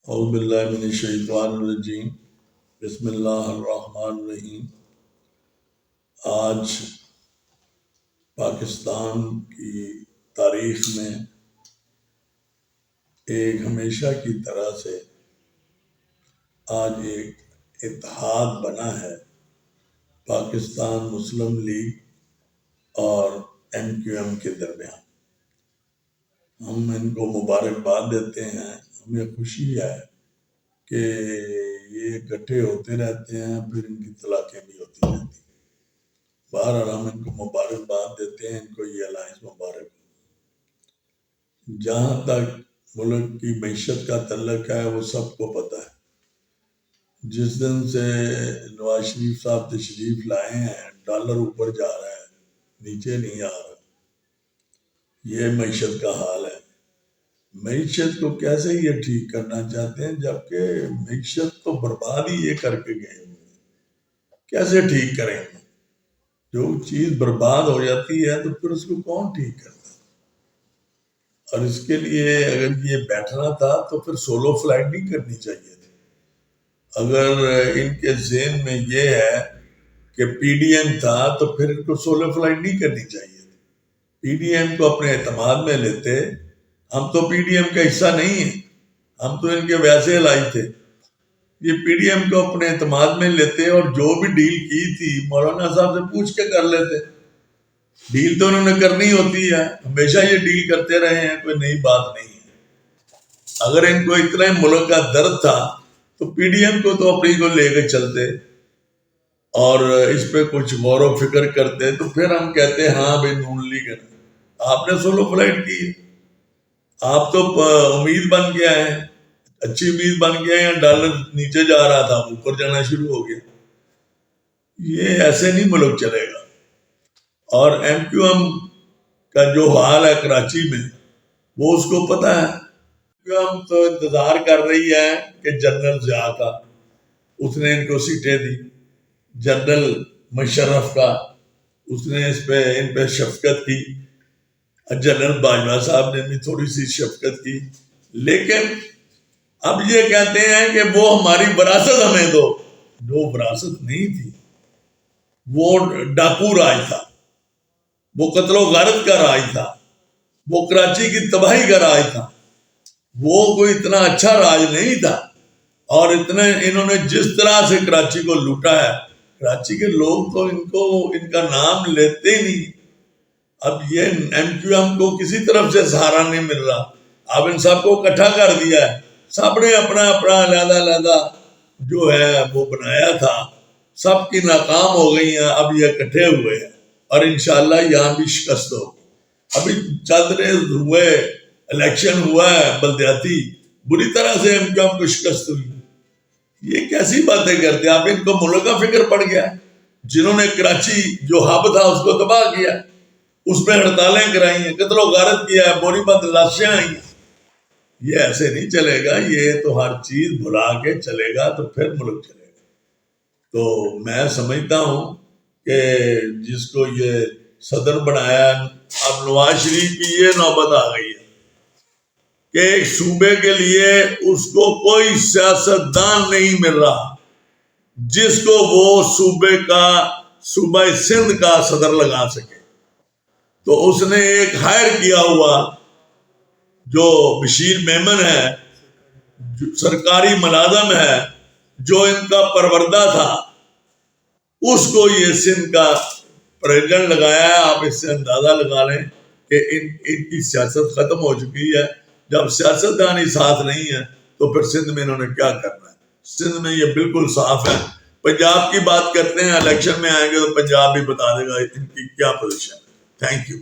اعوذ باللہ من الشیطان الرجیم بسم اللہ الرحمن الرحیم۔ آج پاکستان کی تاریخ میں ایک ہمیشہ کی طرح سے آج ایک اتحاد بنا ہے پاکستان مسلم لیگ اور MQM کے درمیان۔ ہم ان کو مبارکباد دیتے ہیں، ہمیں خوشی ہے کہ یہ اکٹھے ہوتے رہتے ہیں، پھر ان کی طلاقیں بھی ہوتی رہتی ہیں۔ بہرحال ہم ان کو مبارکباد دیتے ہیں، ان کو یہ الائنس مبارک ہو۔ جہاں تک ملک کی معیشت کا تعلق ہے وہ سب کو پتہ ہے، جس دن سے نواز شریف صاحب تشریف لائے ہیں ڈالر اوپر جا رہا ہے، نیچے نہیں آ رہا۔ یہ معیشت کا حال ہے۔ معیشت کو کیسے یہ ٹھیک کرنا چاہتے ہیں جبکہ معیشت تو برباد ہی یہ کر کے گئے ہوئے ہیں، کیسے ٹھیک کریں گے؟ جو چیز برباد ہو جاتی ہے تو پھر اس کو کون ٹھیک کرتا ہے؟ اور اس کے لیے اگر یہ بیٹھنا تھا تو پھر سولو فلائٹ نہیں کرنی چاہیے تھی۔ اگر ان کے ذہن میں یہ ہے کہ PDM تھا تو پھر ان کو سولو فلائٹ نہیں کرنی چاہیے تھی۔ PDM کو اپنے اعتماد میں لیتے۔ ہم تو PDM کا حصہ نہیں ہیں، ہم تو ان کے ویسے الائی تھے۔ یہ PDM کو اپنے اعتماد میں لیتے اور جو بھی ڈیل کی تھی مولانا صاحب سے پوچھ کے کر لیتے۔ ڈیل تو انہوں نے کرنی ہوتی ہے، ہمیشہ یہ ڈیل کرتے رہے ہیں، کوئی نئی بات نہیں ہے۔ اگر ان کو اتنا ملک کا درد تھا تو PDM کو تو اپنی کو لے کے چلتے اور اس پہ کچھ غور و فکر کرتے تو پھر ہم کہتے ہاں بھائی نون لیگ ہے۔ آپ نے سولو فلائٹ کی، آپ تو امید بن کے آئے ہیں، اچھی امید بن کے آئے ہیں۔ ڈالر نیچے جا رہا تھا، اوپر جانا شروع ہو گیا۔ یہ ایسے نہیں ملک چلے گا۔ اور MQM کا جو حال ہے کراچی میں وہ اس کو پتہ ہے۔ MQM تو انتظار کر رہی ہے کہ جنرل ضیاء کا، اس نے ان کو سیٹیں دی۔ جنرل مشرف کا، اس نے ان پہ شفقت کی۔ جنرل باجوہ صاحب نے بھی تھوڑی سی شفقت کی، لیکن اب یہ کہتے ہیں کہ وہ ہماری وراثت ہمیں دو۔ جو وراثت نہیں تھی، وہ ڈاکو راج تھا، وہ قتل و غارت کا راج تھا، وہ کراچی کی تباہی کا راج تھا۔ وہ کوئی اتنا اچھا راج نہیں تھا، اور انہوں نے جس طرح سے کراچی کو لوٹا ہے، کراچی کے لوگ تو ان کا نام لیتے ہی نہیں۔ اب یہ MQM کو کسی طرف سے سہارا نہیں مل رہا۔ اب ان سب کو اکٹھا کر دیا ہے، سب نے اپنا علیحدہ جو ہے وہ بنایا تھا، سب کی ناکام ہو گئی ہیں۔ اب یہ اکٹھے ہوئے ہیں اور انشاءاللہ یہاں بھی شکست ہوگی۔ ابھی چند روز ہوئے، الیکشن ہوا ہے بلدیاتی، بری طرح سے MQM کو شکست ہوئی۔ یہ کیسی باتیں کرتے ہیں آپ؟ ان کو ملک کا فکر پڑ گیا۔ جنہوں نے کراچی جو ہب تھا اس کو تباہ کیا، اس میں ہڑتالیں کرائی ہیں، قتل و غارت کیا ہے، بوری بند لاشیں آئی ہیں۔ یہ ایسے نہیں چلے گا، یہ تو ہر چیز بھلا کے چلے گا تو پھر ملک چلے گا۔ تو میں سمجھتا ہوں کہ جس کو یہ صدر بنایا، اب نواز شریف کی یہ نوبت آ گئی ہے کہ ایک صوبے کے لیے اس کو کوئی سیاستدان نہیں مل رہا جس کو وہ صوبہ سندھ کا صدر لگا سکے۔ تو اس نے ایک ہائر کیا ہوا جو بشیر میمن ہے، سرکاری ملازم ہے، جو ان کا پروردہ تھا، اس کو یہ سندھ کا پریزیڈنٹ لگایا ہے۔ آپ اس سے اندازہ لگا لیں کہ ان کی سیاست ختم ہو چکی ہے۔ جب سیاستدان ہی ساتھ نہیں ہے تو پھر سندھ میں انہوں نے کیا کرنا ہے؟ سندھ میں یہ بالکل صاف ہے۔ پنجاب کی بات کرتے ہیں، الیکشن میں آئیں گے تو پنجاب بھی بتا دے گا ان کی کیا پوزیشن ہے۔ Thank you.